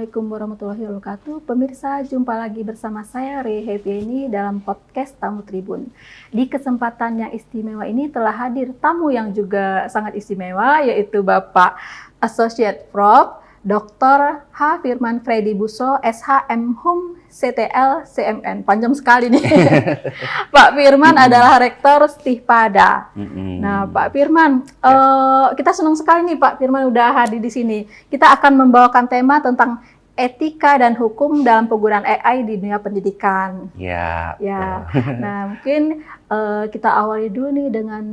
Assalamualaikum warahmatullahi wabarakatuh. Pemirsa, jumpa lagi bersama saya Rehebieni dalam podcast Tamu Tribun. Di kesempatan yang istimewa ini telah hadir tamu yang juga sangat istimewa, yaitu Bapak Associate Prof. Dr. H. Firman Freddy Busso, SHM Hum CTL CMN. Panjang sekali nih. Pak Firman adalah Rektor Stihpada. Nah, Pak Firman, kita senang sekali nih Pak Firman udah hadir di sini. Kita akan membawakan tema tentang etika dan hukum dalam penggunaan AI di dunia pendidikan. Ya. Nah, mungkin kita awali dulu nih dengan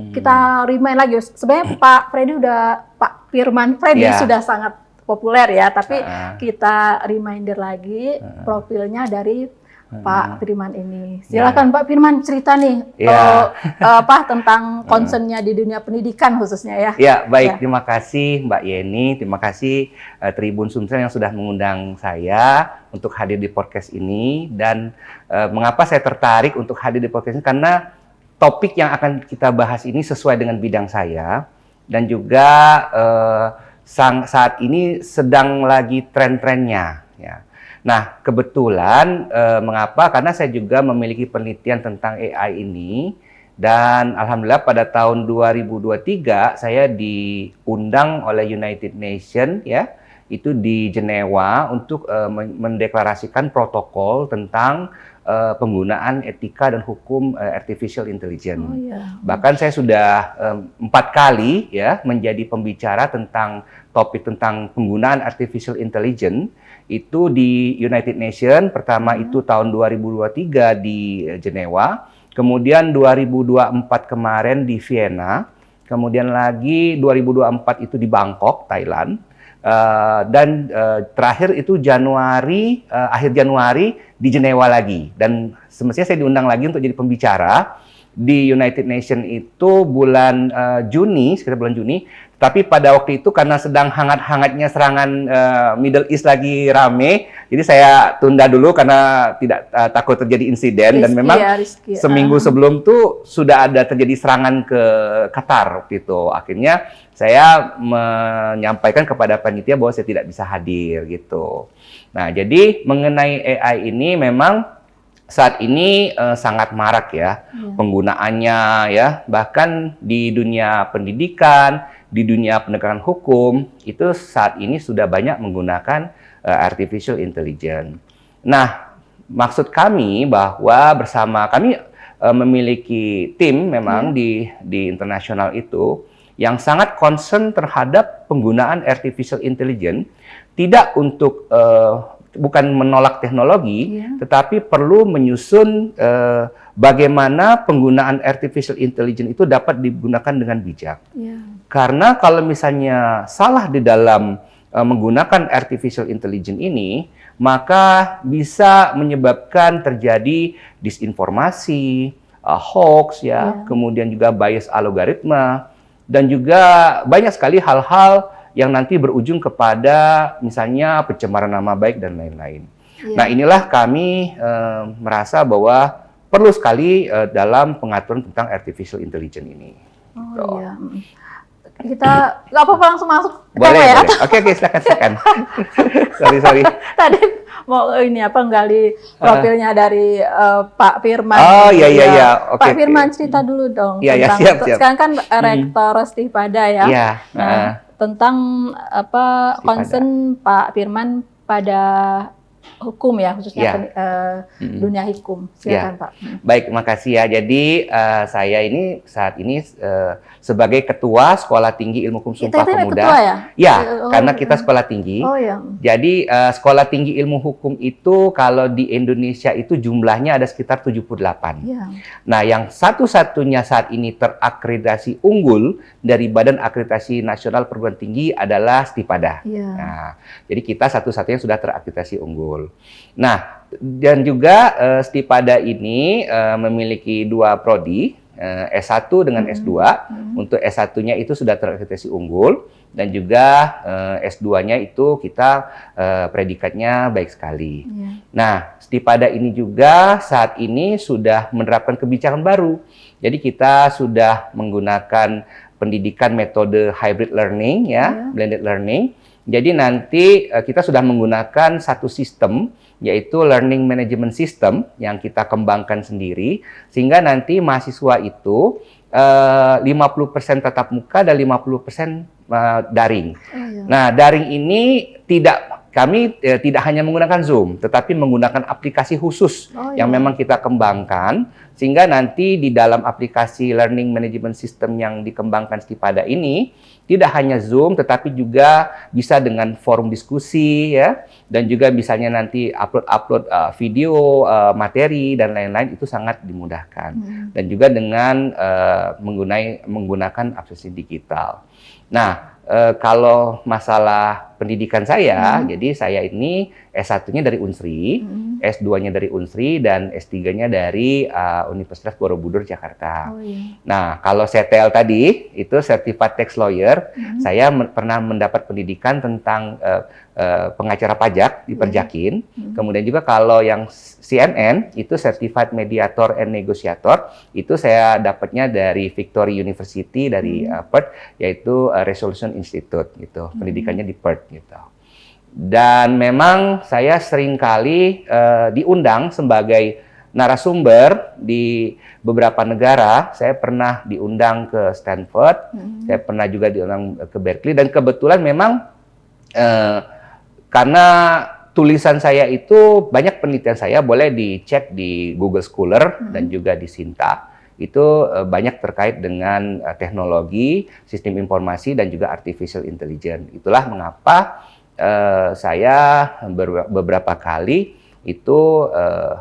kita remind lagi. Sebenarnya Pak Firman Freddy sudah sangat populer ya, tapi kita reminder lagi profilnya dari Pak Firman ini. Silakan Pak Firman cerita nih tentang concernnya di dunia pendidikan khususnya ya. Ya, baik. Terima kasih Mbak Yeni, terima kasih Tribun Sumsel yang sudah mengundang saya untuk hadir di podcast ini. Dan mengapa saya tertarik untuk hadir di podcast ini, karena topik yang akan kita bahas ini sesuai dengan bidang saya, dan juga saat ini sedang lagi tren-trennya. Ya. Nah, kebetulan mengapa? Karena saya juga memiliki penelitian tentang AI ini, dan alhamdulillah pada tahun 2023 saya diundang oleh United Nations ya, itu di Jenewa untuk mendeklarasikan protokol tentang penggunaan etika dan hukum artificial intelligence. Bahkan saya sudah 4 kali ya menjadi pembicara tentang topik tentang penggunaan artificial intelligence itu di United Nations. Pertama itu tahun 2023 di Jenewa, kemudian 2024 kemarin di Vienna, kemudian lagi 2024 itu di Bangkok, Thailand. Dan terakhir itu akhir Januari di Jenewa lagi, dan semestinya saya diundang lagi untuk jadi pembicara di United Nations itu bulan Juni, sekitar bulan Juni. Tapi pada waktu itu karena sedang hangat-hangatnya serangan Middle East lagi rame, jadi saya tunda dulu karena tidak takut terjadi insiden. Dan memang seminggu sebelum itu sudah ada terjadi serangan ke Qatar waktu itu. Akhirnya saya menyampaikan kepada panitia bahwa saya tidak bisa hadir gitu. Nah, jadi mengenai AI ini memang saat ini sangat marak ya penggunaannya ya, bahkan di dunia pendidikan, di dunia penegakan hukum itu saat ini sudah banyak menggunakan artificial intelligence. Nah, maksud kami bahwa bersama kami memiliki tim memang di internasional itu yang sangat concern terhadap penggunaan artificial intelligence, tidak untuk bukan menolak teknologi, tetapi perlu menyusun bagaimana penggunaan artificial intelligence itu dapat digunakan dengan bijak. Karena kalau misalnya salah di dalam menggunakan artificial intelligence ini, maka bisa menyebabkan terjadi disinformasi, hoax ya, kemudian juga bias algoritma, dan juga banyak sekali hal-hal yang nanti berujung kepada misalnya pencemaran nama baik dan lain-lain. Nah, inilah kami merasa bahwa perlu sekali dalam pengaturan tentang artificial intelligence ini. Kita nggak apa-apa langsung masuk boleh, ya? Oke, silakan. sorry. Tadi mau gali profilnya dari Pak Firman. Iya. Pak Firman cerita dulu dong tentang siap. sekarang kan Rektor Stihpada ya. Tentang concern Pak Firman pada hukum ya, khususnya dunia hukum. Silakan Pak. Baik, makasih ya. Jadi saya ini saat ini sebagai Ketua Sekolah Tinggi Ilmu Hukum Sumpah Pemuda. Ketua ya? Karena kita sekolah tinggi. Jadi Sekolah Tinggi Ilmu Hukum itu kalau di Indonesia itu jumlahnya ada sekitar 78. Nah, yang satu-satunya saat ini terakreditasi unggul dari Badan Akreditasi Nasional Perguruan Tinggi adalah Stihpada. Nah, jadi kita satu-satunya sudah terakreditasi unggul. Nah, dan juga Stihpada ini memiliki 2 prodi, S1 dengan S2. Untuk S1-nya itu sudah terakreditasi unggul, dan juga S2-nya itu kita predikatnya baik sekali. Nah, Stihpada ini juga saat ini sudah menerapkan kebijakan baru. Jadi kita sudah menggunakan pendidikan metode hybrid learning ya, blended learning. Jadi nanti kita sudah menggunakan satu sistem, yaitu Learning Management System yang kita kembangkan sendiri, sehingga nanti mahasiswa itu 50% tatap muka dan 50% daring. Nah, daring ini kami tidak hanya menggunakan Zoom, tetapi menggunakan aplikasi khusus yang memang kita kembangkan, sehingga nanti di dalam aplikasi Learning Management System yang dikembangkan Stipada ini, tidak hanya Zoom, tetapi juga bisa dengan forum diskusi, ya, dan juga misalnya nanti upload video, materi, dan lain-lain, itu sangat dimudahkan. Dan juga dengan menggunakan aplikasi digital. Nah, kalau masalah pendidikan saya, jadi saya ini S1-nya dari Unsri, S2-nya dari Unsri, dan S3-nya dari Universitas Borobudur, Jakarta. Nah, kalau CTL tadi, itu Certified Tax Lawyer, saya pernah mendapat pendidikan tentang pengacara pajak di Perjakin. Kemudian juga kalau yang CNN, itu Certified Mediator and Negotiator, itu saya dapatnya dari Victory University, dari Perth, yaitu Resolution Institute, gitu. Pendidikannya di Perth, gitu. Dan memang saya seringkali diundang sebagai narasumber di beberapa negara. Saya pernah diundang ke Stanford, saya pernah juga diundang ke Berkeley, dan kebetulan memang karena tulisan saya itu, banyak penelitian saya boleh dicek di Google Scholar dan juga di Sinta. Itu banyak terkait dengan teknologi, sistem informasi, dan juga artificial intelligence. Itulah mengapa saya beberapa kali itu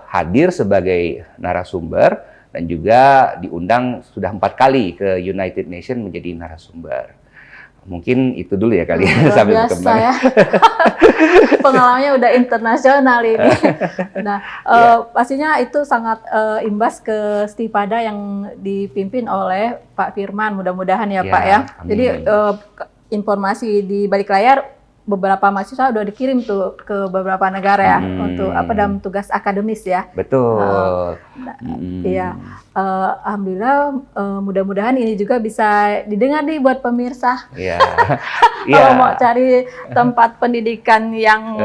hadir sebagai narasumber, dan juga diundang sudah 4 kali ke United Nations menjadi narasumber. Mungkin itu dulu ya kali ya, sampai berkembang. Ya. Pengalamannya udah internasional ini. Nah, pastinya itu sangat imbas ke Stipada yang dipimpin oleh Pak Firman, mudah-mudahan ya Pak ya. Amin. Jadi informasi di balik layar, beberapa mahasiswa udah dikirim tuh ke beberapa negara ya, untuk dalam tugas akademis ya. Betul. Iya, alhamdulillah, mudah-mudahan ini juga bisa didengar nih buat pemirsa. Iya. Kalau mau cari tempat pendidikan yang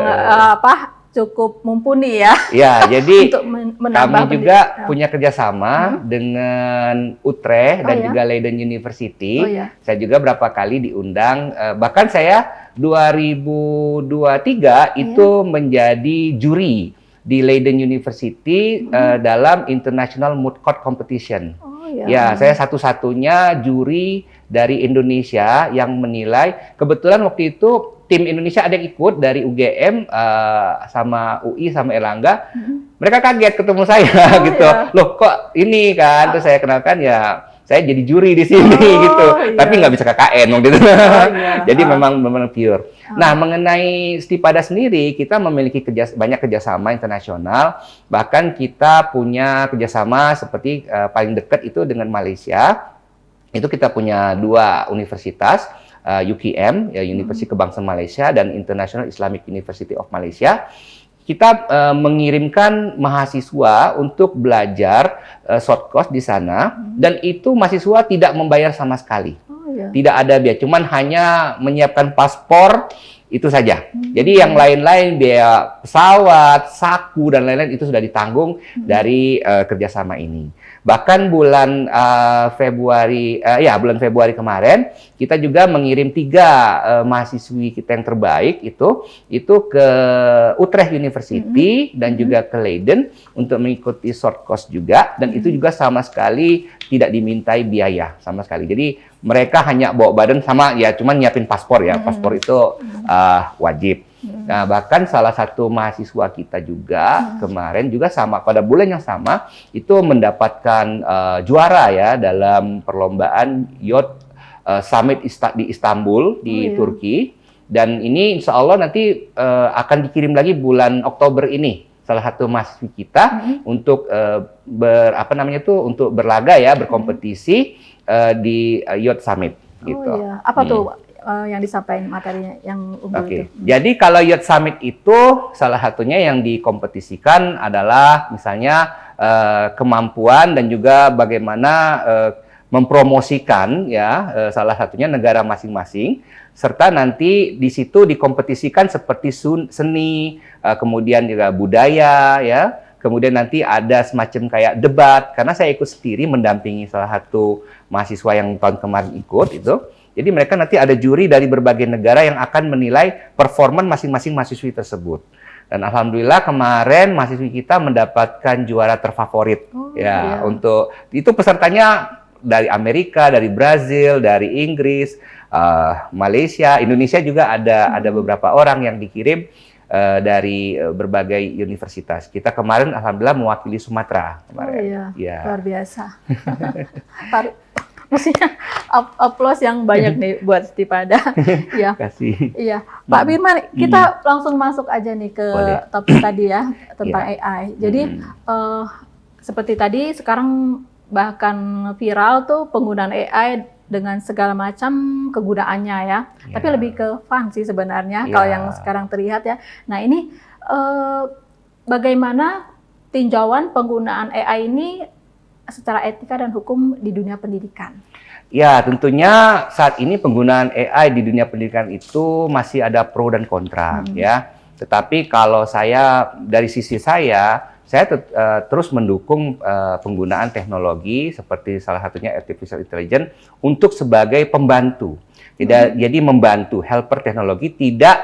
cukup mumpuni ya. Ya, jadi untuk kami juga punya kerjasama dengan Utrecht dan juga Leiden University. Saya juga berapa kali diundang, bahkan saya 2023 itu menjadi juri di Leiden University dalam International Moot Court Competition. Ya, saya satu-satunya juri dari Indonesia yang menilai. Kebetulan waktu itu tim Indonesia ada yang ikut dari UGM, sama UI, sama Erlangga. Mereka kaget ketemu saya gitu. Loh, kok ini kan? Terus saya kenalkan, ya saya jadi juri di sini gitu. Tapi nggak bisa KKN gitu. Jadi memang pure. Nah, mengenai Stipada sendiri, kita memiliki banyak kerjasama internasional. Bahkan kita punya kerjasama seperti paling dekat itu dengan Malaysia. Itu kita punya 2 universitas, UKM, ya, Universitas Kebangsaan Malaysia, dan International Islamic University of Malaysia. Kita mengirimkan mahasiswa untuk belajar short course di sana, dan itu mahasiswa tidak membayar sama sekali. Tidak ada biaya, cuman hanya menyiapkan paspor, itu saja. Jadi yang lain-lain, biaya pesawat, saku, dan lain-lain itu sudah ditanggung dari kerjasama ini. Bahkan bulan Februari kemarin, kita juga mengirim 3 mahasiswi kita yang terbaik itu ke Utrecht University dan juga ke Leiden untuk mengikuti short course juga, dan itu juga sama sekali tidak dimintai biaya sama sekali. Jadi mereka hanya bawa badan sama, ya cuman nyiapin paspor ya, paspor itu wajib. Nah, bahkan salah satu mahasiswa kita juga kemarin juga sama, pada bulan yang sama itu mendapatkan juara ya dalam perlombaan Youth Summit di Istanbul di Turki, dan ini insya Allah nanti akan dikirim lagi bulan Oktober ini salah satu mahasiswa kita untuk untuk berlaga ya, berkompetisi di Youth Summit gitu. Apa tuh yang disampaikan materinya yang unggul itu? Jadi kalau Youth Summit itu salah satunya yang dikompetisikan adalah misalnya kemampuan dan juga bagaimana mempromosikan ya salah satunya negara masing-masing, serta nanti di situ dikompetisikan seperti seni, kemudian juga budaya ya, kemudian nanti ada semacam kayak debat, karena saya ikut sendiri mendampingi salah satu mahasiswa yang tahun kemarin ikut itu. Jadi mereka nanti ada juri dari berbagai negara yang akan menilai performa masing-masing mahasiswi tersebut. Dan alhamdulillah kemarin mahasiswi kita mendapatkan juara terfavorit ya. Untuk itu pesertanya dari Amerika, dari Brazil, dari Inggris, Malaysia, Indonesia juga ada beberapa orang yang dikirim dari berbagai universitas. Kita kemarin alhamdulillah mewakili Sumatera kemarin. Oh iya, ya. Luar biasa. Maksudnya aplaus yang banyak nih buat Stipada. Ya. Kasih. Iya, Pak Firman, kita langsung masuk aja nih ke topik tadi ya tentang AI. Jadi seperti tadi sekarang bahkan viral tuh penggunaan AI dengan segala macam kegunaannya ya. Tapi lebih ke fun sih sebenarnya kalau yang sekarang terlihat ya. Nah ini bagaimana tinjauan penggunaan AI ini secara etika dan hukum di dunia pendidikan? Ya, tentunya saat ini penggunaan AI di dunia pendidikan itu masih ada pro dan kontra ya. Tetapi kalau saya dari sisi saya terus mendukung penggunaan teknologi seperti salah satunya artificial intelligence untuk sebagai pembantu. Jadi membantu, helper teknologi, tidak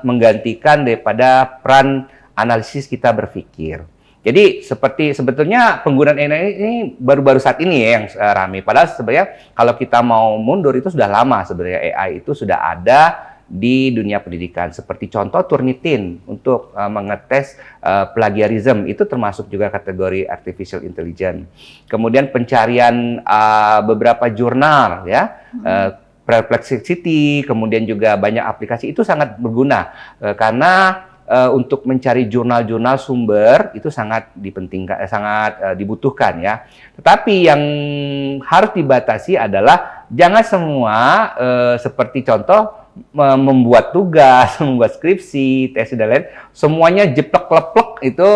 menggantikan daripada peran analisis kita berpikir. Jadi sebetulnya penggunaan AI ini baru-baru saat ini ya yang ramai. Padahal sebenarnya kalau kita mau mundur itu sudah lama sebenarnya AI itu sudah ada di dunia pendidikan. Seperti contoh Turnitin untuk mengetes plagiarism itu termasuk juga kategori artificial intelligence. Kemudian pencarian beberapa jurnal ya. Perplexity, kemudian juga banyak aplikasi itu sangat berguna karena untuk mencari jurnal-jurnal sumber itu sangat dipentingkan, sangat dibutuhkan ya. Tetapi yang harus dibatasi adalah jangan semua seperti contoh membuat tugas, membuat skripsi, tesis dan lain, semuanya jeplek-leplek itu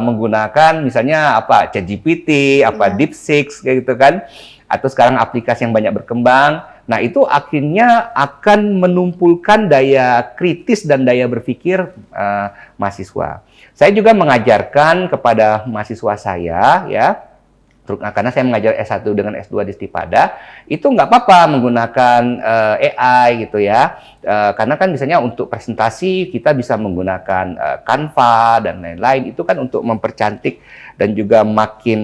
menggunakan misalnya apa ChatGPT, DeepSeek kayak gitu kan, atau sekarang aplikasi yang banyak berkembang. Nah, itu akhirnya akan menumpulkan daya kritis dan daya berpikir mahasiswa. Saya juga mengajarkan kepada mahasiswa saya, ya, karena saya mengajar S1 dengan S2 di Stipada, itu nggak apa-apa menggunakan AI gitu ya. Karena kan misalnya untuk presentasi kita bisa menggunakan Canva dan lain-lain, itu kan untuk mempercantik dan juga makin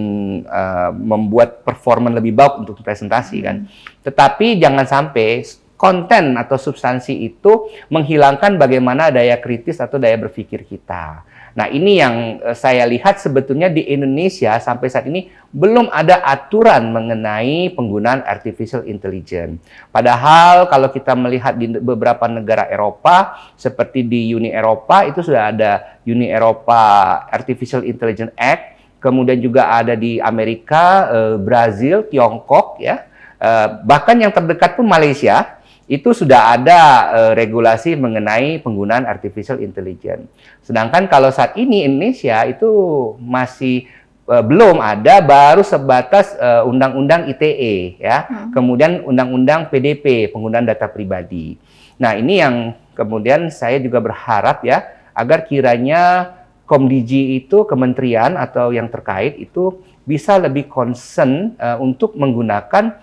membuat performa lebih baik untuk presentasi kan. Tetapi jangan sampai konten atau substansi itu menghilangkan bagaimana daya kritis atau daya berpikir kita. Nah, ini yang saya lihat sebetulnya di Indonesia sampai saat ini belum ada aturan mengenai penggunaan artificial intelligence. Padahal kalau kita melihat di beberapa negara Eropa, seperti di Uni Eropa itu sudah ada Uni Eropa Artificial Intelligence Act, kemudian juga ada di Amerika, Brazil, Tiongkok, ya. Bahkan yang terdekat pun Malaysia, itu sudah ada regulasi mengenai penggunaan artificial intelligence. Sedangkan kalau saat ini Indonesia itu masih belum ada, baru sebatas Undang-Undang ITE, ya. Kemudian Undang-Undang PDP, penggunaan data pribadi. Nah, ini yang kemudian saya juga berharap ya, agar kiranya Komdigi itu, kementerian atau yang terkait itu bisa lebih concern untuk menggunakan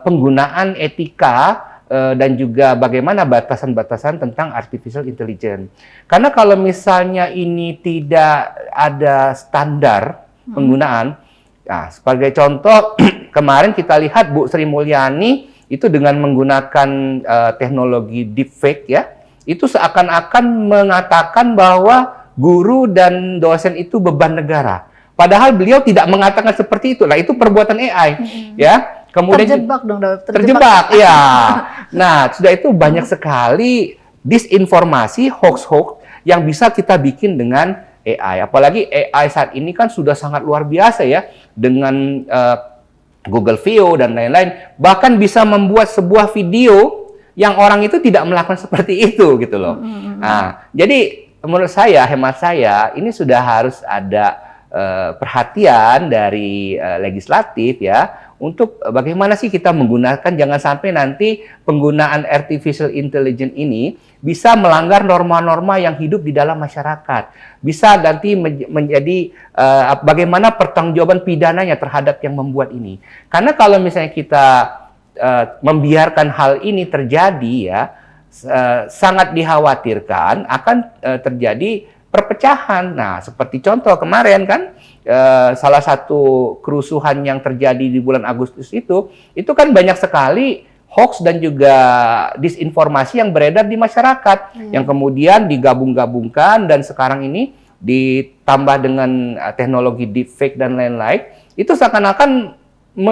penggunaan etika dan juga bagaimana batasan-batasan tentang artificial intelligence. Karena kalau misalnya ini tidak ada standar penggunaan, nah, sebagai contoh kemarin kita lihat Bu Sri Mulyani itu dengan menggunakan teknologi deepfake ya, itu seakan-akan mengatakan bahwa guru dan dosen itu beban negara. Padahal beliau tidak mengatakan seperti itu. Nah, itu perbuatan AI, ya. Kemudian terjebak dong, terjebak, ya. Nah, sudah itu banyak sekali disinformasi, hoax-hoax yang bisa kita bikin dengan AI. Apalagi AI saat ini kan sudah sangat luar biasa ya, dengan Google View dan lain-lain. Bahkan bisa membuat sebuah video yang orang itu tidak melakukan seperti itu, gitu loh. Nah, jadi menurut saya, hemat saya, ini sudah harus ada perhatian dari legislatif ya, untuk bagaimana sih kita menggunakan, jangan sampai nanti penggunaan artificial intelligence ini bisa melanggar norma-norma yang hidup di dalam masyarakat. Bisa nanti menjadi bagaimana pertanggungjawaban pidananya terhadap yang membuat ini. Karena kalau misalnya kita membiarkan hal ini terjadi ya, sangat dikhawatirkan akan terjadi perpecahan. Nah, seperti contoh kemarin kan, salah satu kerusuhan yang terjadi di bulan Agustus itu kan banyak sekali hoax dan juga disinformasi yang beredar di masyarakat, yang kemudian digabung-gabungkan dan sekarang ini ditambah dengan teknologi deepfake dan lain-lain, itu seakan-akan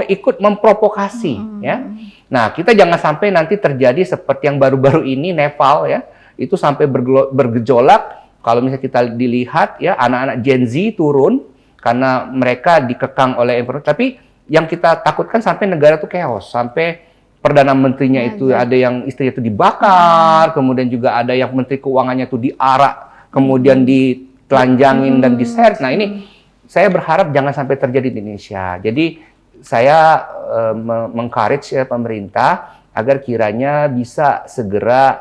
ikut memprovokasi ya. Nah, kita jangan sampai nanti terjadi seperti yang baru-baru ini Nepal ya, itu sampai bergejolak. Kalau misalnya kita dilihat ya, anak-anak Gen Z turun karena mereka dikekang oleh informasi. Tapi yang kita takutkan sampai negara itu chaos, sampai perdana menterinya itu ada yang istrinya itu dibakar, kemudian juga ada yang menteri keuangannya itu diarak, kemudian ditelanjangin dan diseret. Nah, ini saya berharap jangan sampai terjadi di Indonesia. Jadi saya meng-encourage ya pemerintah agar kiranya bisa segera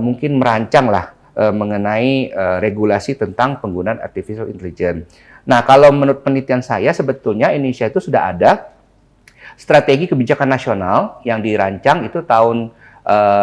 mungkin merancang lah mengenai regulasi tentang penggunaan artificial intelligence. Nah, kalau menurut penelitian saya sebetulnya Indonesia itu sudah ada strategi kebijakan nasional yang dirancang itu tahun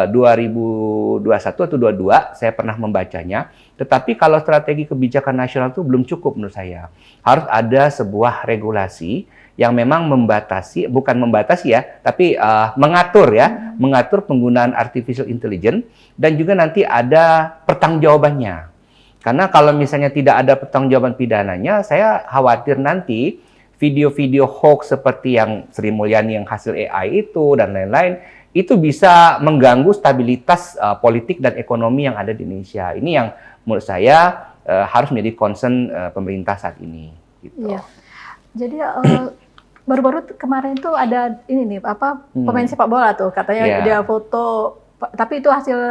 2021 atau 2022, saya pernah membacanya. Tetapi kalau strategi kebijakan nasional itu belum cukup menurut saya. Harus ada sebuah regulasi yang memang membatasi, bukan membatasi ya, tapi mengatur ya, mengatur penggunaan artificial intelligence dan juga nanti ada pertanggungjawabannya. Karena kalau misalnya tidak ada pertanggungjawaban pidananya, saya khawatir nanti video-video hoax seperti yang Sri Mulyani yang hasil AI itu dan lain-lain, itu bisa mengganggu stabilitas politik dan ekonomi yang ada di Indonesia. Ini yang menurut saya harus menjadi concern pemerintah saat ini. Gitu. Iya. Jadi baru-baru kemarin tuh ada ini nih pemain sepak bola tuh katanya dia foto, tapi itu hasil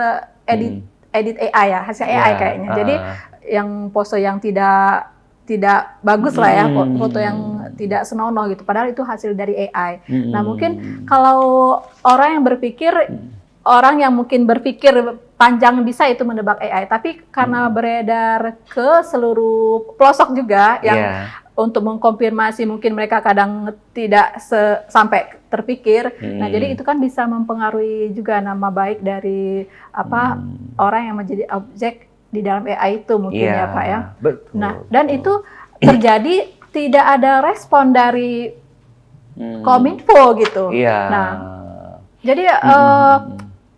edit AI ya, hasil AI kayaknya. Jadi yang pose yang tidak bagus lah ya, foto yang tidak senonoh gitu. Padahal itu hasil dari AI. Nah, mungkin kalau orang yang mungkin berpikir panjang bisa itu menebak AI, tapi karena beredar ke seluruh pelosok juga yang untuk mengkonfirmasi mungkin mereka kadang tidak sampai terpikir. Nah, jadi itu kan bisa mempengaruhi juga nama baik dari orang yang menjadi objek di dalam AI itu mungkin ya Pak ya. Betul. Nah, dan itu terjadi tidak ada respon dari Kominfo gitu. Nah, jadi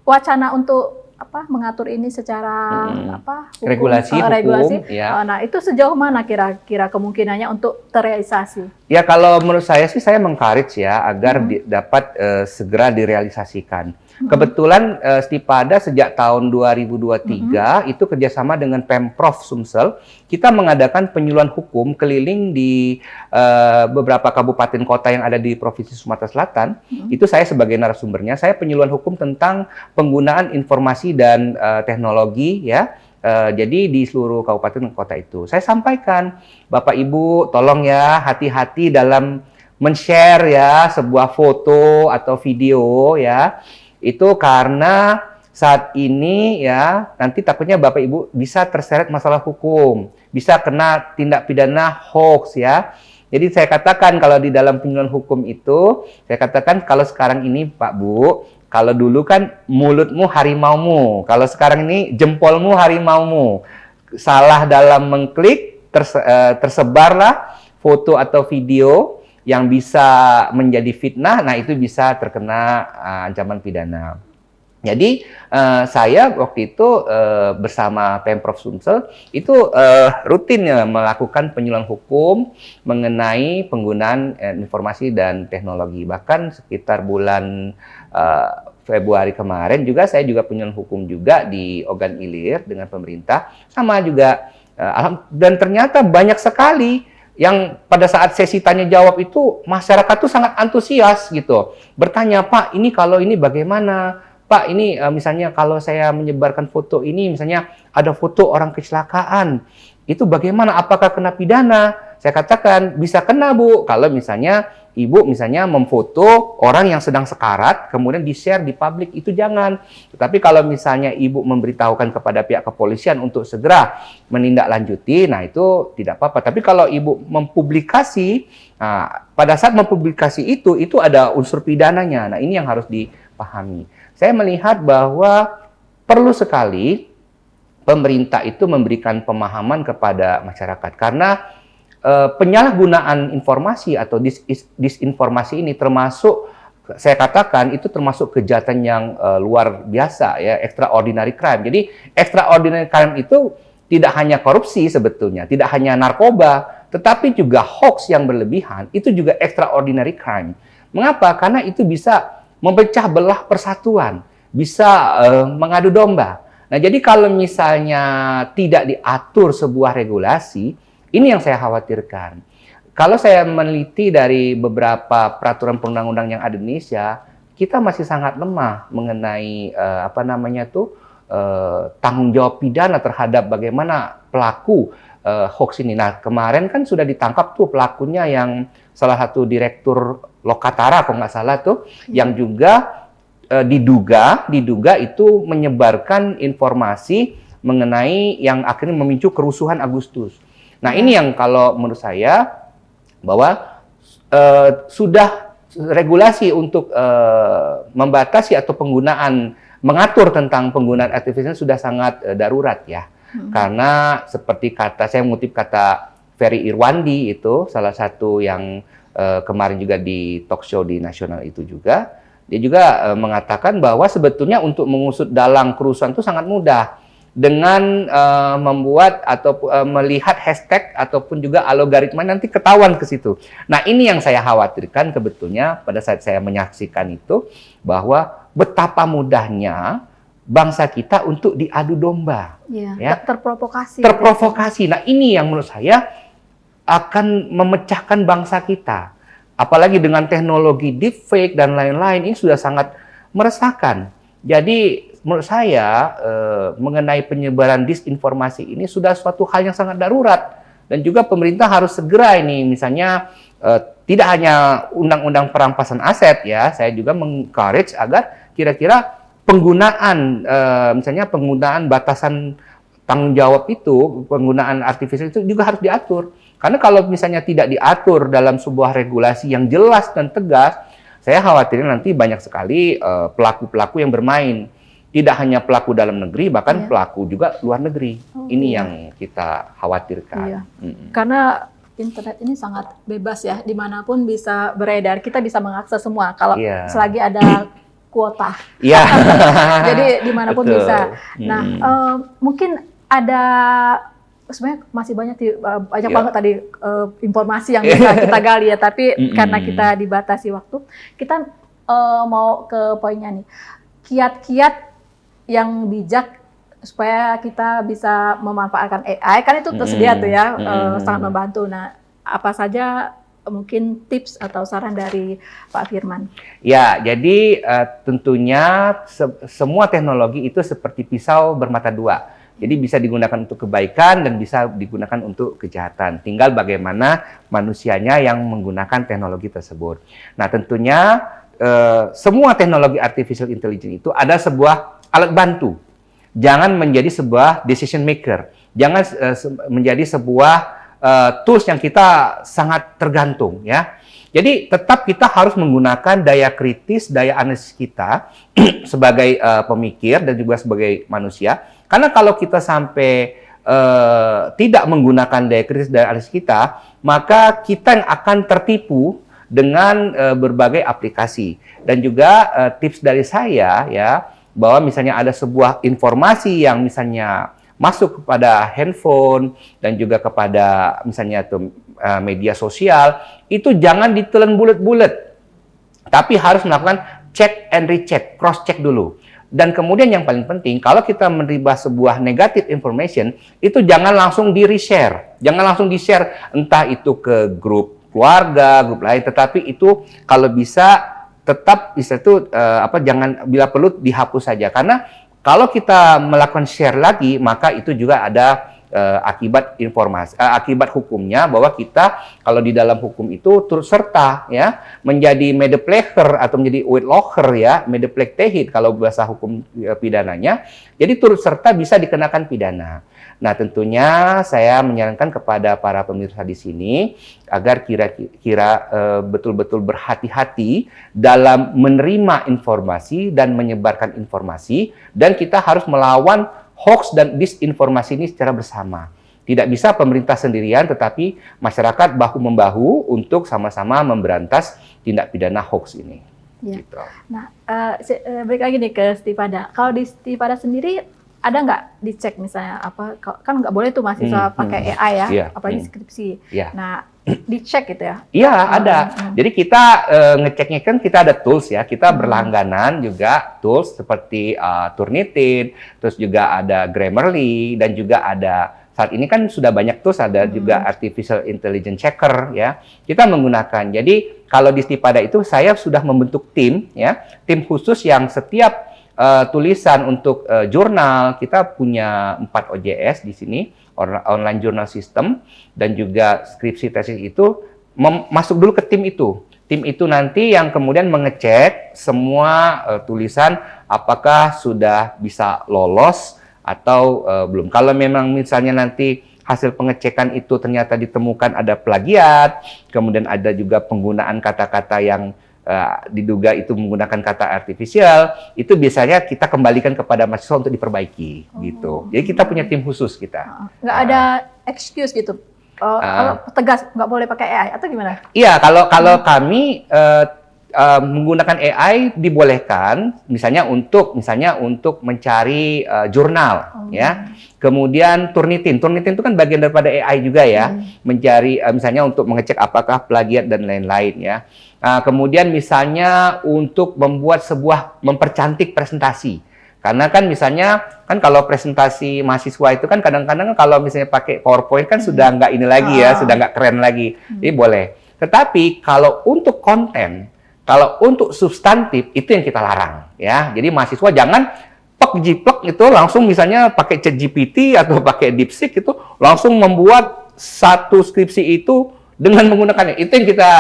wacana untuk mengatur ini secara hukum, regulasi. Nah, itu sejauh mana kira-kira kemungkinannya untuk terrealisasi? Ya, kalau menurut saya sih saya meng-encourage ya agar dapat segera direalisasikan. Kebetulan Stipada sejak tahun 2023 itu kerjasama dengan Pemprov Sumsel, kita mengadakan penyuluhan hukum keliling di beberapa kabupaten kota yang ada di Provinsi Sumatera Selatan. Itu saya sebagai narasumbernya, saya penyuluhan hukum tentang penggunaan informasi dan teknologi ya. Jadi di seluruh kabupaten dan kota itu. Saya sampaikan, Bapak Ibu tolong ya hati-hati dalam men-share ya sebuah foto atau video ya. Itu karena saat ini ya nanti takutnya Bapak Ibu bisa terseret masalah hukum, bisa kena tindak pidana hoax ya. Jadi saya katakan kalau di dalam penyuluhan hukum itu, saya katakan kalau sekarang ini Pak Bu, kalau dulu kan mulutmu harimaumu, kalau sekarang ini jempolmu harimaumu. Salah dalam mengklik, tersebarlah foto atau video yang bisa menjadi fitnah, nah itu bisa terkena ancaman pidana. Jadi saya waktu itu bersama Pemprov Sumsel itu rutin ya, melakukan penyuluhan hukum mengenai penggunaan informasi dan teknologi. Bahkan sekitar bulan Februari kemarin juga saya juga penyuluhan hukum juga di Ogan Ilir dengan pemerintah, sama juga dan ternyata banyak sekali yang pada saat sesi tanya jawab itu masyarakat tuh sangat antusias gitu. Bertanya, Pak, ini kalau ini bagaimana? Pak, ini misalnya kalau saya menyebarkan foto ini, misalnya ada foto orang kecelakaan, itu bagaimana? Apakah kena pidana? Saya katakan, bisa kena Bu, kalau misalnya ibu misalnya memfoto orang yang sedang sekarat, kemudian di-share di publik, itu jangan. Tetapi kalau misalnya ibu memberitahukan kepada pihak kepolisian untuk segera menindaklanjuti, nah itu tidak apa-apa. Tapi kalau ibu mempublikasi, nah, pada saat mempublikasi itu ada unsur pidananya. Nah ini yang harus dipahami. Saya melihat bahwa perlu sekali pemerintah itu memberikan pemahaman kepada masyarakat, karena penyalahgunaan informasi atau disinformasi ini termasuk, saya katakan itu termasuk kejahatan yang luar biasa ya, extraordinary crime. Jadi extraordinary crime itu tidak hanya korupsi sebetulnya, tidak hanya narkoba, tetapi juga hoax yang berlebihan itu juga extraordinary crime. Mengapa? Karena itu bisa memecah belah persatuan, bisa mengadu domba. Nah, jadi kalau misalnya tidak diatur sebuah regulasi, ini yang saya khawatirkan. Kalau saya meneliti dari beberapa peraturan perundang-undang yang ada di Indonesia, kita masih sangat lemah mengenai tanggung jawab pidana terhadap bagaimana pelaku hoax ini. Nah, kemarin kan sudah ditangkap tuh pelakunya, yang salah satu direktur Lokatara kalau nggak salah tuh, yang juga diduga itu menyebarkan informasi mengenai yang akhirnya memicu kerusuhan Agustus. Nah, ini yang kalau menurut saya bahwa sudah regulasi untuk membatasi atau mengatur tentang penggunaan artificial sudah sangat darurat ya. Karena seperti saya mengutip kata Ferry Irwandi, itu salah satu yang kemarin juga di talk show di nasional itu juga, dia juga mengatakan bahwa sebetulnya untuk mengusut dalang kerusuhan itu sangat mudah. Dengan membuat atau melihat hashtag ataupun juga algoritma, nanti ketahuan ke situ. Nah, ini yang saya khawatirkan sebetulnya pada saat saya menyaksikan itu, bahwa betapa mudahnya bangsa kita untuk diadu domba. Ya. Terprovokasi. Terprovokasi. Nah, ini yang menurut saya akan memecahkan bangsa kita. Apalagi dengan teknologi deepfake dan lain-lain, ini sudah sangat meresahkan. Jadi menurut saya mengenai penyebaran disinformasi ini sudah suatu hal yang sangat darurat, dan juga pemerintah harus segera ini, misalnya tidak hanya undang-undang perampasan aset ya, saya juga mengencourage agar kira-kira penggunaan misalnya penggunaan batasan tanggung jawab itu, penggunaan artificial itu juga harus diatur. Karena kalau misalnya tidak diatur dalam sebuah regulasi yang jelas dan tegas, saya khawatir nanti banyak sekali pelaku-pelaku yang bermain. Tidak hanya pelaku dalam negeri, bahkan pelaku juga luar negeri. Ini yang kita khawatirkan. Karena internet ini sangat bebas ya, dimanapun bisa beredar. Kita bisa mengakses semua kalau selagi ada kuota. Jadi dimanapun bisa. Nah, mungkin ada, sebenarnya masih banyak banget tadi informasi yang bisa kita gali ya, tapi karena kita dibatasi waktu, kita mau ke poinnya nih. Kiat-kiat yang bijak supaya kita bisa memanfaatkan AI, kan itu tersedia tuh ya, sangat membantu. Nah, apa saja mungkin tips atau saran dari Pak Firman? Ya, jadi tentunya semua teknologi itu seperti pisau bermata dua. Jadi bisa digunakan untuk kebaikan dan bisa digunakan untuk kejahatan. Tinggal bagaimana manusianya yang menggunakan teknologi tersebut. Nah, tentunya semua teknologi artificial intelligence itu ada sebuah alat bantu. Jangan menjadi sebuah decision maker. Jangan menjadi sebuah tools yang kita sangat tergantung ya. Jadi tetap kita harus menggunakan daya kritis, daya analisis kita sebagai pemikir dan juga sebagai manusia. Karena kalau kita sampai tidak menggunakan daya kritis, daya analisis kita, maka kita yang akan tertipu dengan berbagai aplikasi. Dan juga tips dari saya ya, bahwa misalnya ada sebuah informasi yang misalnya masuk kepada handphone dan juga kepada misalnya media sosial, itu jangan ditelan bulat-bulat, tapi harus melakukan check and recheck, cross check dulu. Dan kemudian yang paling penting, kalau kita menerima sebuah negative information, itu jangan langsung di-reshare, jangan langsung di-share entah itu ke grup keluarga, grup lain, tetapi itu kalau bisa tetap jangan, bila perlu dihapus saja, karena kalau kita melakukan share lagi, maka itu juga ada akibat akibat hukumnya, bahwa kita kalau di dalam hukum itu turut serta ya menjadi medepleger atau menjadi witlocher ya, medeplektehid kalau bahasa hukum pidananya. Jadi turut serta bisa dikenakan pidana. Nah, tentunya saya menyarankan kepada para pemirsa di sini agar kira-kira betul-betul berhati-hati dalam menerima informasi dan menyebarkan informasi, dan kita harus melawan hoax dan disinformasi ini secara bersama. Tidak bisa pemerintah sendirian, tetapi masyarakat bahu-membahu untuk sama-sama memberantas tindak pidana hoax ini. Ya. Gitu. Nah, balik lagi nih ke Stipada. Kalau di Stipada sendiri ada nggak dicek misalnya apa, kan nggak boleh tuh mahasiswa pakai AI ya, yeah, apalagi skripsi. Yeah. Nah, dicek gitu ya? Iya, ada. Jadi kita ngeceknya kan kita ada tools ya, kita berlangganan juga tools seperti Turnitin, terus juga ada Grammarly, dan juga ada saat ini kan sudah banyak tools, ada juga Artificial Intelligence Checker ya. Kita menggunakan. Jadi kalau di Stipada itu saya sudah membentuk tim ya, tim khusus yang setiap tulisan untuk jurnal, kita punya 4 OJS di sini, online journal system, dan juga skripsi tesis itu masuk dulu ke tim itu. Tim itu nanti yang kemudian mengecek semua tulisan apakah sudah bisa lolos atau belum. Kalau memang misalnya nanti hasil pengecekan itu ternyata ditemukan ada plagiat, kemudian ada juga penggunaan kata-kata yang diduga itu menggunakan kata artifisial, itu biasanya kita kembalikan kepada mahasiswa untuk diperbaiki gitu. Jadi kita punya tim khusus kita. Nggak ada excuse gitu. Kalau tegas nggak boleh pakai AI atau gimana? Iya, kalau kami menggunakan AI dibolehkan, misalnya untuk mencari jurnal, ya. Kemudian Turnitin itu kan bagian daripada AI juga ya, mencari misalnya untuk mengecek apakah plagiat dan lain-lain ya. Kemudian misalnya untuk mempercantik presentasi. Karena kan misalnya kan kalau presentasi mahasiswa itu kan kadang-kadang kalau misalnya pakai PowerPoint kan sudah nggak ini lagi ya, sudah nggak keren lagi. Jadi boleh. Tetapi kalau untuk konten, kalau untuk substantif itu yang kita larang ya. Jadi mahasiswa jangan jiplek itu langsung misalnya pakai ChatGPT atau pakai DeepSeek itu langsung membuat satu skripsi itu dengan menggunakannya. Itu yang kita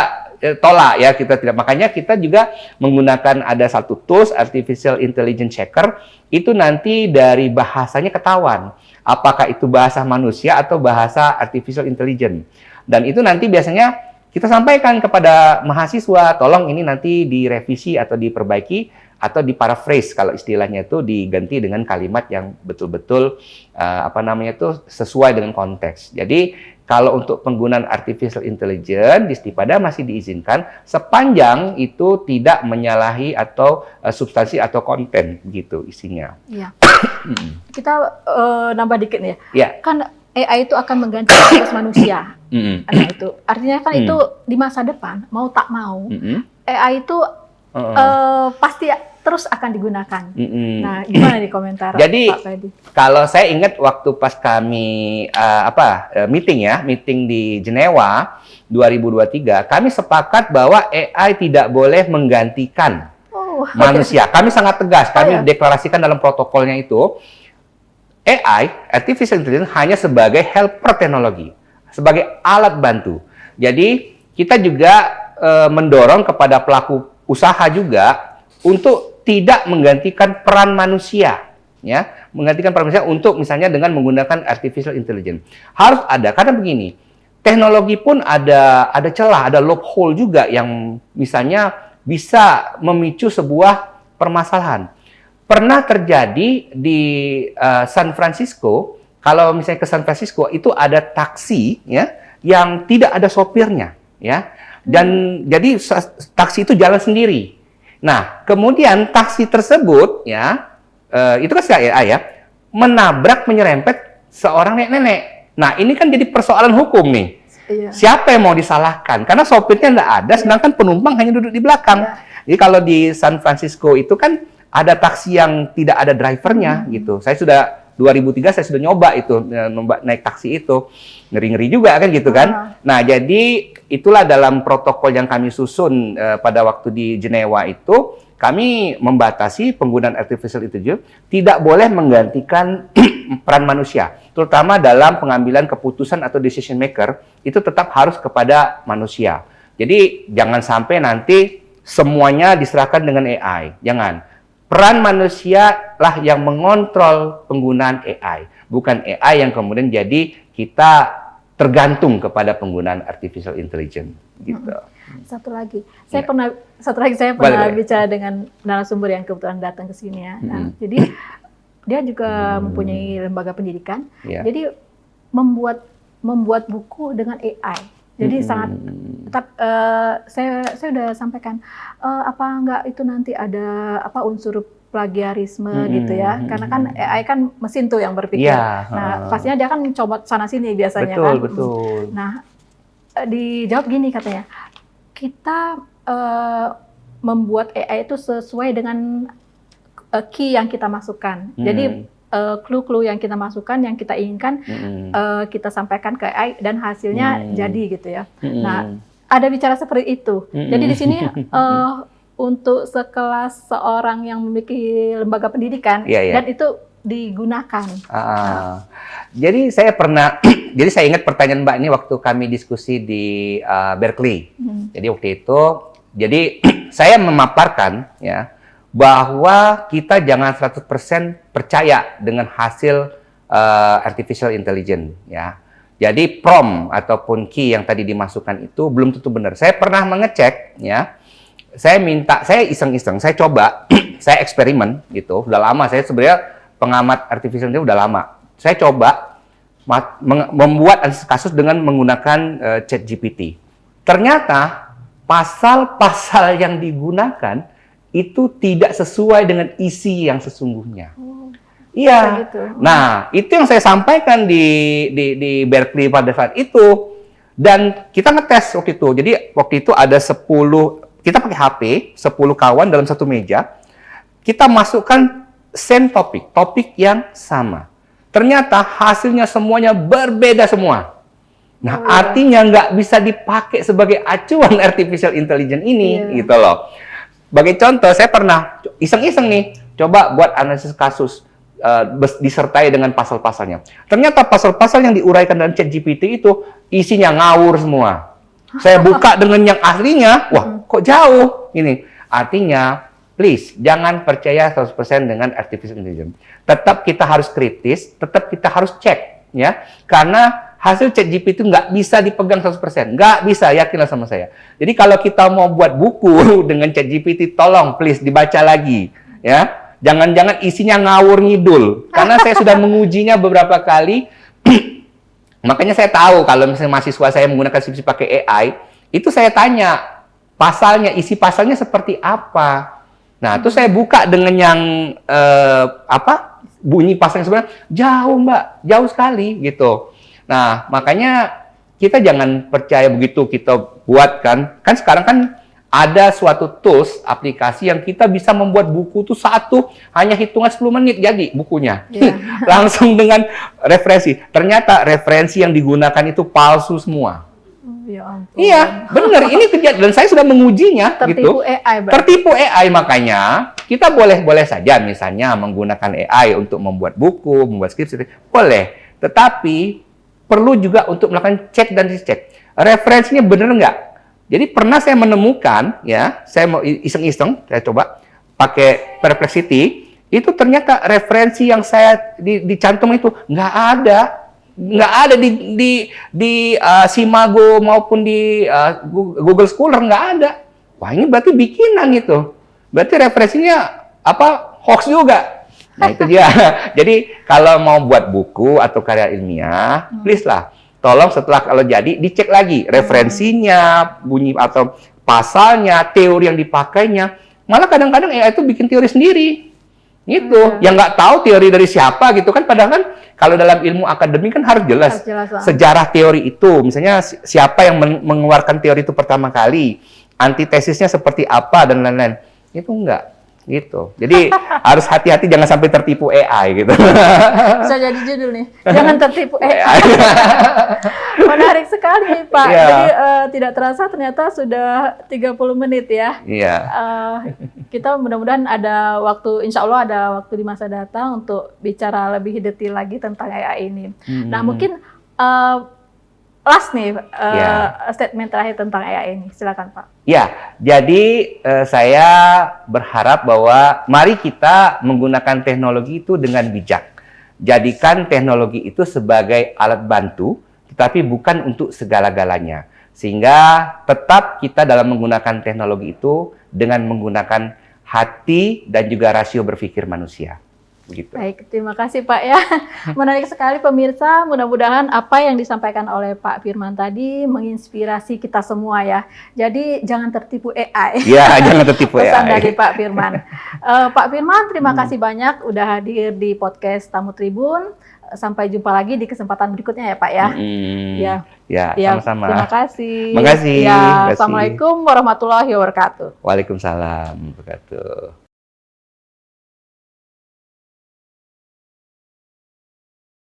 tolak ya, kita tidak. Makanya kita juga menggunakan ada satu tools Artificial Intelligence Checker, itu nanti dari bahasanya ketahuan apakah itu bahasa manusia atau bahasa artificial intelligence. Dan itu nanti biasanya kita sampaikan kepada mahasiswa, tolong ini nanti direvisi atau diperbaiki atau diparaphrase kalau istilahnya itu diganti dengan kalimat yang betul-betul sesuai dengan konteks. Jadi kalau untuk penggunaan artificial intelligence di Stipada masih diizinkan sepanjang itu tidak menyalahi atau substansi atau konten gitu isinya. Iya. Kita nambah dikit nih ya. Ya. Kan AI itu akan mengganti tugas manusia. Nah itu artinya kan itu di masa depan mau tak mau AI itu pasti terus akan digunakan. Nah, gimana nih komentar Jadi, Pak Fedi? Kalau saya ingat waktu pas kami meeting di Jenewa 2023, kami sepakat bahwa AI tidak boleh menggantikan manusia. Kami sangat tegas, kami deklarasikan dalam protokolnya itu, AI, Artificial Intelligence, hanya sebagai helper teknologi, sebagai alat bantu. Jadi, kita juga mendorong kepada pelaku usaha juga untuk tidak menggantikan peran manusia, ya, menggantikan peran manusia untuk misalnya dengan menggunakan artificial intelligence. Harus ada, karena begini, teknologi pun ada celah, ada loophole juga yang misalnya bisa memicu sebuah permasalahan. Pernah terjadi di San Francisco, kalau misalnya ke San Francisco itu ada taksi, ya, yang tidak ada sopirnya, ya, dan jadi taksi itu jalan sendiri. Nah, kemudian taksi tersebut, ya, itu kan AI ya, menabrak, menyerempet seorang nenek-nenek. Nah, ini kan jadi persoalan hukum nih. Iya. Siapa yang mau disalahkan? Karena sopirnya nggak ada, sedangkan penumpang hanya duduk di belakang. Jadi kalau di San Francisco itu kan ada taksi yang tidak ada drivernya gitu. Saya sudah 2003 saya sudah nyoba itu, naik taksi itu. Ngeri-ngeri juga kan gitu kan. Nah, jadi itulah dalam protokol yang kami susun pada waktu di Jenewa itu, kami membatasi penggunaan artificial intelligence tidak boleh menggantikan peran manusia. terutama dalam pengambilan keputusan atau decision maker, itu tetap harus kepada manusia. Jadi jangan sampai nanti semuanya diserahkan dengan AI. Jangan. Peran manusia lah yang mengontrol penggunaan AI. Bukan AI yang kemudian jadi kita tergantung kepada penggunaan artificial intelligence. Gitu. Satu lagi saya pernah Boleh. bicara dengan narasumber yang kebetulan datang ke sini ya. Nah, jadi dia juga mempunyai lembaga pendidikan. Ya. Jadi membuat buku dengan AI. Jadi sangat tetap saya sudah sampaikan apa enggak itu nanti ada apa unsur plagiarisme gitu ya. Karena kan AI kan mesin tuh yang berpikir. Ya, Nah, pastinya dia kan coba sana sini biasanya betul, kan. betul. Nah, dijawab gini katanya. Kita membuat AI itu sesuai dengan key yang kita masukkan. Jadi clue-clue yang kita masukkan, yang kita inginkan, kita sampaikan ke AI dan hasilnya jadi gitu ya. Nah, ada bicara seperti itu. Jadi di sini untuk sekelas seorang yang memiliki lembaga pendidikan dan itu digunakan. Jadi saya pernah, jadi saya ingat pertanyaan Mbak ini waktu kami diskusi di Berkeley. Jadi waktu itu, jadi saya memaparkan ya bahwa kita jangan 100% percaya dengan hasil artificial intelligence ya. Jadi prompt ataupun key yang tadi dimasukkan itu belum tentu benar. Saya pernah mengecek ya. Saya iseng-iseng, saya coba, saya eksperimen gitu. Udah lama saya sebenarnya pengamat artificial intelligence udah lama. Saya coba membuat analisis kasus dengan menggunakan ChatGPT. Ternyata pasal-pasal yang digunakan itu tidak sesuai dengan isi yang sesungguhnya. Iya. Gitu. Nah, itu yang saya sampaikan di Berkeley pada saat itu. Dan kita ngetes waktu itu. Jadi waktu itu ada 10, kita pakai HP, 10 kawan dalam satu meja. Kita masukkan same topik yang sama. Ternyata hasilnya semuanya berbeda semua. Nah, artinya nggak bisa dipakai sebagai acuan artificial intelligence ini, gitu loh. Sebagai contoh, saya pernah iseng-iseng nih, coba buat analisis kasus disertai dengan pasal-pasalnya. Ternyata pasal-pasal yang diuraikan dalam ChatGPT itu isinya ngawur semua. Saya buka dengan yang aslinya, wah kok jauh ini. Artinya, please, jangan percaya 100% dengan artificial intelligence. Tetap kita harus kritis, tetap kita harus cek, ya. Karena hasil ChatGPT itu nggak bisa dipegang 100%. Nggak bisa, yakinlah sama saya. Jadi kalau kita mau buat buku dengan ChatGPT, tolong, please, dibaca lagi, ya. Jangan-jangan isinya ngawur ngidul. Karena saya sudah mengujinya beberapa kali. Makanya saya tahu kalau misalnya mahasiswa saya menggunakan skripsi pakai AI, itu saya tanya, isi pasalnya seperti apa. Nah, terus saya buka dengan yang bunyi pasalnya sebenarnya jauh, Mbak, jauh sekali gitu. Nah, makanya kita jangan percaya begitu kita buat kan sekarang kan ada suatu tools aplikasi yang kita bisa membuat buku itu satu hanya hitungan 10 menit jadi bukunya. Langsung dengan referensi. Ternyata referensi yang digunakan itu palsu semua. Ya ampun. Iya, benar. Ini kejadian dan saya sudah mengujinya. Tertipu gitu. AI berarti. Tertipu AI, makanya kita boleh saja misalnya menggunakan AI untuk membuat buku, membuat skripsi, boleh. Tetapi perlu juga untuk melakukan cek dan dicek. Referensinya benar nggak? Jadi pernah saya menemukan, ya, saya mau iseng-iseng, saya coba pakai Perplexity, itu ternyata referensi yang saya dicantum itu nggak ada di Simago maupun di Google Scholar nggak ada. Wah, ini berarti bikinan itu. Berarti referensinya hoax juga. Nah itu dia. Jadi kalau mau buat buku atau karya ilmiah, please lah. Tolong setelah kalau jadi dicek lagi referensinya, bunyi atau pasalnya, teori yang dipakainya. Malah kadang-kadang AI itu bikin teori sendiri. Gitu. Yang nggak tahu teori dari siapa gitu kan. Padahal kan kalau dalam ilmu akademik kan harus jelas sejarah teori itu. Misalnya siapa yang mengeluarkan teori itu pertama kali, antitesisnya seperti apa dan lain-lain. Itu enggak. Gitu. Jadi harus hati-hati jangan sampai tertipu AI gitu. Bisa jadi judul nih. Jangan tertipu AI. Menarik sekali, Pak. Yeah. Jadi tidak terasa ternyata sudah 30 menit ya. Iya. Kita mudah-mudahan ada waktu, insya Allah ada waktu di masa datang untuk bicara lebih detail lagi tentang AI ini. Nah, mungkin last nih statement terakhir tentang AI ini, silakan Pak. Ya, jadi saya berharap bahwa mari kita menggunakan teknologi itu dengan bijak. Jadikan teknologi itu sebagai alat bantu, tetapi bukan untuk segala-galanya. Sehingga tetap kita dalam menggunakan teknologi itu dengan menggunakan hati dan juga rasio berpikir manusia. Begitu. Baik, terima kasih Pak ya. Menarik sekali pemirsa, mudah-mudahan apa yang disampaikan oleh Pak Firman tadi menginspirasi kita semua ya. Jadi jangan tertipu AI. Ya, jangan tertipu AI. Pesan dari Pak Firman. Pak Firman, terima kasih banyak udah hadir di podcast Tamu Tribun. Sampai jumpa lagi di kesempatan berikutnya ya Pak ya. Ya, sama-sama. Terima kasih. Terima kasih. Ya, Assalamualaikum warahmatullahi wabarakatuh. Waalaikumsalam warahmatullahi wabarakatuh.